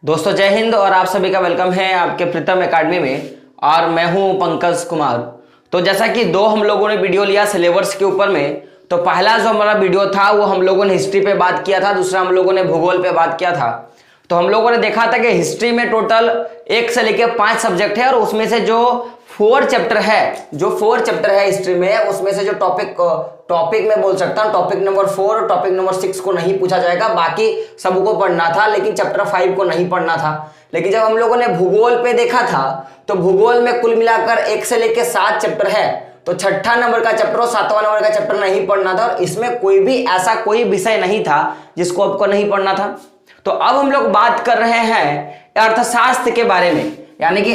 दोस्तों जय हिंद और आप सभी का वेलकम है आपके प्रीतम एकेडमी में। और मैं हूं पंकज कुमार। तो जैसा कि दो हम लोगों ने वीडियो लिया सिलेबस के ऊपर में, तो पहला जो हमारा वीडियो था वो हम लोगों ने हिस्ट्री पे बात किया था, दूसरा हम लोगों ने भूगोल पे बात किया था। तो हम लोगों ने देखा था कि हिस्ट्री में टोटल 1 से लेकर 5 सब्जेक्ट है और उसमें से जो 4 चैप्टर है हिस्ट्री में, उसमें से जो टॉपिक मैं बोल सकता हूँ टॉपिक नंबर 4 और टॉपिक नंबर 6 को नहीं पूछा जाएगा, बाकी सबको पढ़ना था, लेकिन चैप्टर 5 को नहीं पढ़ना था। लेकिन जब हम लोगों ने भूगोल पे देखा था तो भूगोल में कुल मिलाकर 1 से लेकर 7 चैप्टर है, तो 6ठा नंबर का चैप्टर और 7वां नंबर का चैप्टर नहीं पढ़ना था और इसमें कोई भी ऐसा कोई विषय नहीं था जिसको आपको नहीं पढ़ना था। तो अब हम लोग बात कर रहे हैं अर्थशास्त्र के बारे में, यानी कि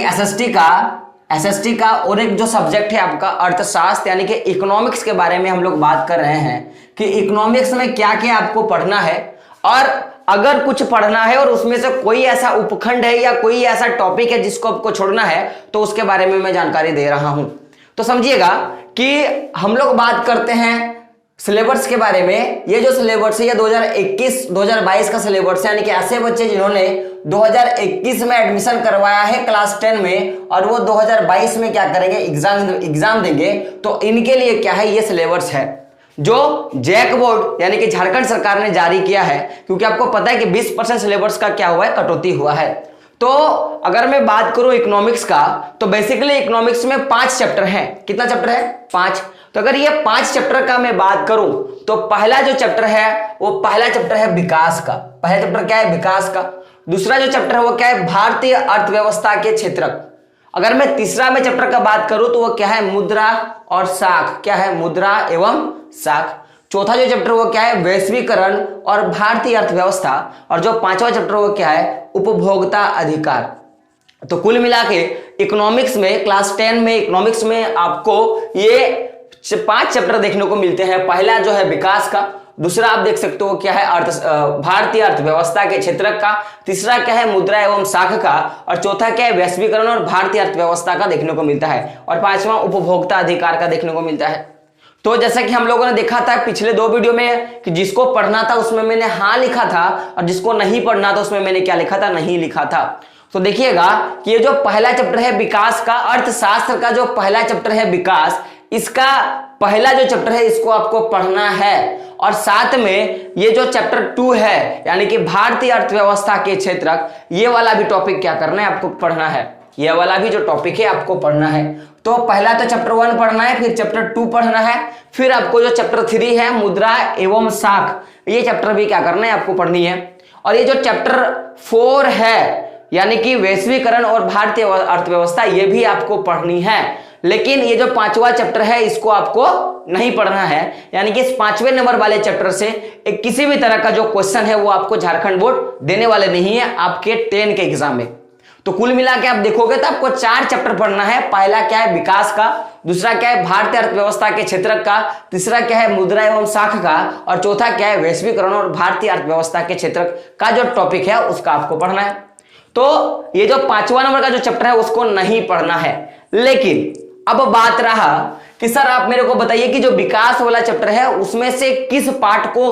एसएसटी का और एक जो सब्जेक्ट है आपका अर्थशास्त्र यानी कि इकोनॉमिक्स के बारे में हम लोग बात कर रहे हैं कि इकोनॉमिक्स में क्या क्या आपको पढ़ना है, और अगर कुछ पढ़ना है और उसमें से कोई ऐसा उपखंड है या कोई ऐसा टॉपिक है जिसको आपको छोड़ना है तो उसके बारे में मैं जानकारी दे रहा हूं। तो समझिएगा कि हम लोग बात करते हैं सिलेबस के बारे में। ये जो सिलेबस है ये 2021-2022 का सिलेबस है, यानी कि ऐसे बच्चे जिन्होंने 2021 में एडमिशन करवाया है क्लास 10 में और वो 2022 में क्या करेंगे, एग्जाम देंगे, तो इनके लिए क्या है, ये सिलेबस है जो जैक बोर्ड यानी कि झारखंड सरकार ने जारी किया है, क्योंकि आपको पता है कि 20% सिलेबस का क्या हुआ है, कटौती हुआ है। तो अगर मैं बात करूं इकोनॉमिक्स का, तो बेसिकली इकोनॉमिक्स में 5 चैप्टर हैं। कितना चैप्टर है? 5। तो अगर ये 5 चैप्टर का मैं बात करूं तो पहला जो चैप्टर है वो पहला चैप्टर है विकास का। पहला चैप्टर क्या है? विकास का। दूसरा जो चैप्टर है वो क्या है? भारतीय अर्थव्यवस्था के क्षेत्रक। अगर मैं तीसरा में चैप्टर का बात करूं तो वो क्या है? मुद्रा और साख। क्या है? मुद्रा एवं साख। चौथा जो चैप्टर वो क्या है? वैश्वीकरण और भारतीय अर्थव्यवस्था। और जो 5वां चैप्टर वो क्या है? उपभोक्ता अधिकार। तो कुल मिला के इकोनॉमिक्स में क्लास 10 में इकोनॉमिक्स में आपको ये 5 चैप्टर देखने को मिलते हैं। पहला जो है विकास का, दूसरा आप देख सकते हो क्या है, भारतीय अर्थव्यवस्था के क्षेत्रक का, तीसरा क्या है, मुद्रा एवं साख का, और चौथा क्या है, वैश्वीकरण और भारतीय अर्थव्यवस्था का देखने को मिलता है, और 5वां उपभोक्ता अधिकार का देखने को मिलता है। तो जैसा कि हम लोगों ने देखा था पिछले 2 वीडियो में कि जिसको पढ़ना था उसमें मैंने हाँ लिखा था और जिसको नहीं पढ़ना था उसमें मैंने क्या लिखा था? नहीं लिखा था। तो देखिएगा कि ये जो पहला चैप्टर है विकास का, अर्थशास्त्र का जो पहला चैप्टर है विकास, इसका पहला जो चैप्टर है इसको आपको पढ़ना है, और साथ में ये जो चैप्टर 2 है यानी कि भारतीय अर्थव्यवस्था के क्षेत्रक, ये वाला भी टॉपिक क्या करना है? आपको पढ़ना है। ये वाला भी जो टॉपिक है आपको पढ़ना है। तो पहला तो चैप्टर 1 पढ़ना है, फिर चैप्टर 2 पढ़ना है, फिर आपको जो चैप्टर 3 है मुद्रा एवं साख, ये चैप्टर भी क्या करना है? आपको पढ़नी है। और ये जो चैप्टर 4 है यानी कि वैश्वीकरण और भारतीय अर्थव्यवस्था, ये भी आपको पढ़नी है। लेकिन ये जो 5वां चैप्टर है इसको आपको नहीं पढ़ना है, यानी कि इस 5वें नंबर वाले चैप्टर से एक किसी भी तरह का जो क्वेश्चन है वो आपको झारखंड बोर्ड देने वाले नहीं है आपके 10 के एग्जाम में। तो कुल मिला के आप देखोगे तो आपको 4 चैप्टर पढ़ना है। पहला क्या है? विकास का, दूसरा क्या है? भारतीय अर्थव्यवस्था के क्षेत्रक का, तीसरा क्या है? मुद्रा एवं साख का, और चौथा क्या है? वैश्वीकरण और भारतीय अर्थव्यवस्था के क्षेत्रक का जो टॉपिक है उसका आपको पढ़ना है। तो ये जो 5वां नंबर का जो चैप्टर है उसको नहीं पढ़ना है। लेकिन अब बात रहा कि सर आप मेरे को बताइए कि जो विकास वाला चैप्टर है उसमें से किस पार्ट को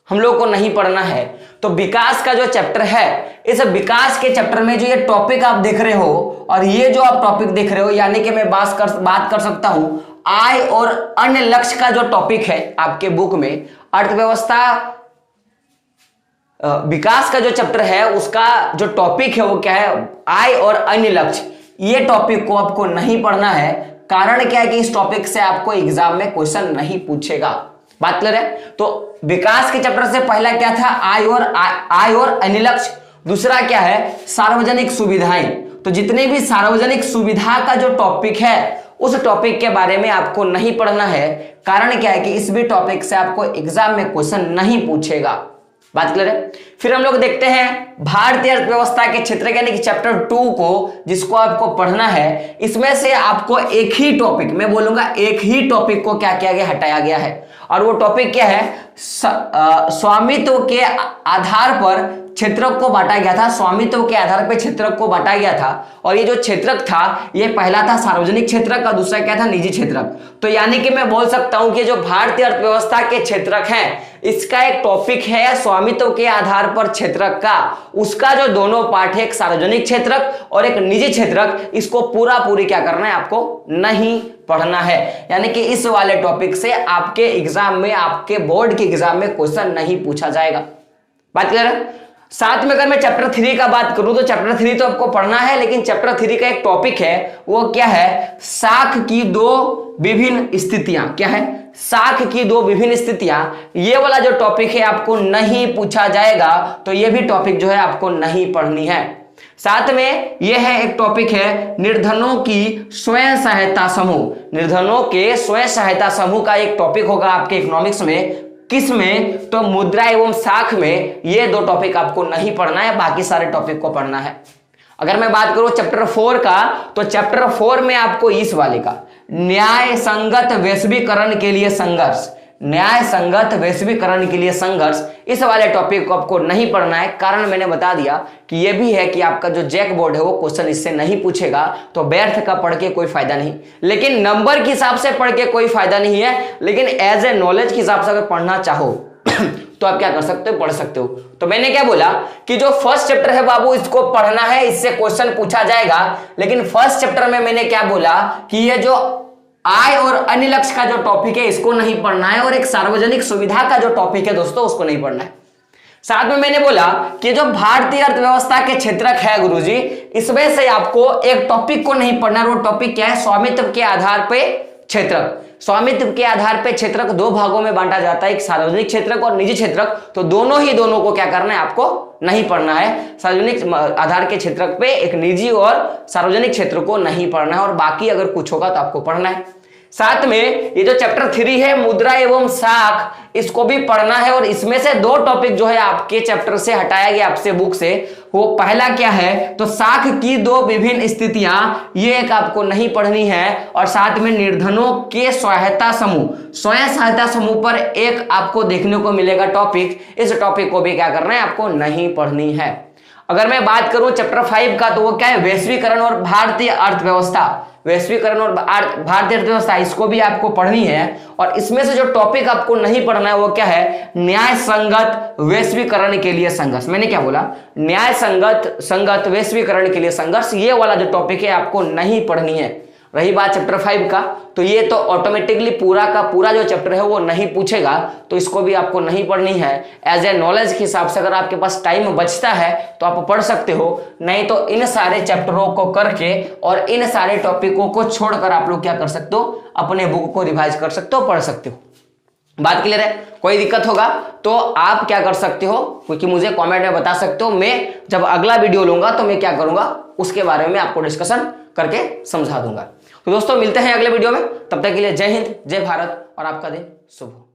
हम लोग को नहीं पढ़ना है। तो विकास का जो चैप्टर है, इस विकास के चैप्टर में जो ये टॉपिक आप देख रहे हो और ये जो आप टॉपिक देख रहे हो, यानी कि मैं बात कर सकता हूं आय और अन्य लक्ष्य का जो टॉपिक है आपके बुक में, अर्थव्यवस्था विकास का जो चैप्टर है उसका जो टॉपिक है वो क्या है? आय और अन्य लक्ष्य। ये टॉपिक को आपको नहीं पढ़ना है। कारण क्या है कि इस टॉपिक से आपको एग्जाम में क्वेश्चन नहीं पूछेगा। बात क्लियर है? तो विकास के चैप्टर से पहला क्या था? आय और अन्य लक्ष्य। दूसरा क्या है? सार्वजनिक सुविधाएं। तो जितने भी सार्वजनिक सुविधा का जो टॉपिक है उस टॉपिक के बारे में आपको नहीं पढ़ना है। कारण क्या है कि इस भी टॉपिक से आपको एग्जाम में क्वेश्चन नहीं पूछेगा। बात क्लियर है? फिर हम लोग देखते हैं भारतीय अर्थव्यवस्था के क्षेत्र यानी कि चैप्टर 2 को, जिसको आपको पढ़ना है। इसमें से आपको एक ही टॉपिक, मैं बोलूंगा एक ही टॉपिक को क्या किया गया? हटाया गया है। और वो टॉपिक क्या है? स्वामित्व के आधार पर क्षेत्रक को बांटा गया था, स्वामित्व के आधार पर क्षेत्रक को बांटा गया था। और ये जो क्षेत्रक था ये पहला था सार्वजनिक क्षेत्रक और दूसरा क्या था, निजी क्षेत्रक। तो यानी कि मैं बोल सकता हूं कि जो भारतीय अर्थव्यवस्था के क्षेत्रक हैं इसका एक टॉपिक है स्वामित्व के आधार पर क्षेत्रक का, उसका जो दोनों पार्ट है एक सार्वजनिक क्षेत्रक और एक निजी क्षेत्रक, इसको पूरा पूरी क्या करना है आपको, नहीं पढ़ना है। यानी कि इस वाले टॉपिक से आपके एग्जाम में, आपके बोर्ड के एग्जाम में क्वेश्चन नहीं पूछा जाएगा। बात क्लियर है। साथ में अगर मैं चैप्टर 3 का बात करूं तो चैप्टर 3 तो आपको पढ़ना है, लेकिन चैप्टर 3 का एक टॉपिक है वो क्या है, साख की दो विभिन्न स्थितियां। क्या है, साख की दो विभिन्न स्थितियां। ये वाला जो टॉपिक है आपको नहीं पूछा जाएगा, तो ये भी टॉपिक जो है आपको नहीं पढ़नी है। साथ में यह है एक टॉपिक है निर्धनों की स्वयं सहायता समूह। निर्धनों के स्वयं सहायता समूह का एक टॉपिक होगा आपके इकोनॉमिक्स में। किस में, तो मुद्रा एवं साख में। ये दो टॉपिक आपको नहीं पढ़ना है, बाकी सारे टॉपिक को पढ़ना है। अगर मैं बात करूं चैप्टर 4 का, तो चैप्टर 4 में आपको इस वाले का न्याय संगत वैश्वीकरण के लिए संघर्ष, न्याय संगत वैश्वीकरण के लिए संघर्ष, इस वाले टॉपिक को आपको नहीं पढ़ना है। कारण मैंने बता दिया कि यह भी है कि आपका जो जैक बोर्ड है वो क्वेश्चन इससे नहीं पूछेगा, तो व्यर्थ का पढ़ के कोई फायदा नहीं। लेकिन नंबर के हिसाब से पढ़ के कोई फायदा नहीं है, लेकिन एज ए नॉलेज के हिसाब से अगर पढ़ना चाहो तो आप क्या कर सकते हो, पढ़ सकते हो। तो मैंने क्या बोला कि जो फर्स्ट चैप्टर है बाबू इसको पढ़ना है, इससे क्वेश्चन पूछा जाएगा। लेकिन फर्स्ट चैप्टर में मैंने क्या बोला कि ये जो आय और अन्य लक्ष्य का जो टॉपिक है इसको नहीं पढ़ना है, और एक सार्वजनिक सुविधा का जो टॉपिक है दोस्तों उसको नहीं पढ़ना है। साथ में मैंने बोला कि जो भारतीय अर्थव्यवस्था के क्षेत्रक है गुरुजी, इसमें से आपको एक टॉपिक को नहीं पढ़ना है। वो टॉपिक क्या है, स्वामित्व के आधार पे क्षेत्रक। स्वामित्व के आधार पे क्षेत्रक दो भागों में बांटा जाता है, एक सार्वजनिक क्षेत्रक और निजी क्षेत्रक। तो दोनों को क्या करना है, आपको नहीं पढ़ना है। सार्वजनिक आधार के क्षेत्रक पे एक निजी और सार्वजनिक क्षेत्र को नहीं पढ़ना है, और बाकी अगर कुछ होगा तो आपको पढ़ना है। साथ में ये जो चैप्टर 3 है मुद्रा एवं साख, इसको भी पढ़ना है। और इसमें से दो टॉपिक जो है आपके चैप्टर से हटाया गया आपसे बुक से, वो पहला क्या है, तो साख की दो विभिन्न स्थितियां, ये एक आपको नहीं पढ़नी है। और साथ में निर्धनों के सहायता समूह, स्वयं सहायता समूह पर एक आपको देखने को मिलेगा टॉपिक, इस टॉपिक को भी क्या करना है, आपको नहीं पढ़नी है। अगर मैं बात करूं चैप्टर 5 का, तो वो क्या है, वैश्वीकरण और भारतीय अर्थव्यवस्था। वैश्वीकरण और भारतीय अर्थव्यवस्था, इसको भी आपको पढ़नी है। और इसमें से जो टॉपिक आपको नहीं पढ़ना है वो क्या है, न्याय संगत वैश्वीकरण के लिए संघर्ष। मैंने क्या बोला, न्याय संगत वैश्वीकरण के लिए संघर्ष, ये वाला जो टॉपिक है आपको नहीं पढ़नी है। रही बात चैप्टर 5 का, तो ये तो ऑटोमेटिकली पूरा का पूरा जो चैप्टर है वो नहीं पूछेगा, तो इसको भी आपको नहीं पढ़नी है। एज ए नॉलेज के हिसाब से अगर आपके पास टाइम बचता है तो आप पढ़ सकते हो, नहीं तो इन सारे चैप्टरों को करके और इन सारे टॉपिकों को छोड़कर आप लोग क्या कर सकते हो, अपने बुक को रिवाइज कर सकते हो, पढ़ सकते हो। बात क्लियर है। कोई दिक्कत होगा तो आप क्या कर सकते हो, क्योंकि मुझे कमेंट में बता सकते हो। मैं जब अगला वीडियो लूंगा तो मैं क्या करूंगा, उसके बारे में आपको डिस्कशन करके समझा दूंगा। तो दोस्तों मिलते हैं अगले वीडियो में, तब तक के लिए जय हिंद, जय भारत और आपका दिन शुभ हो।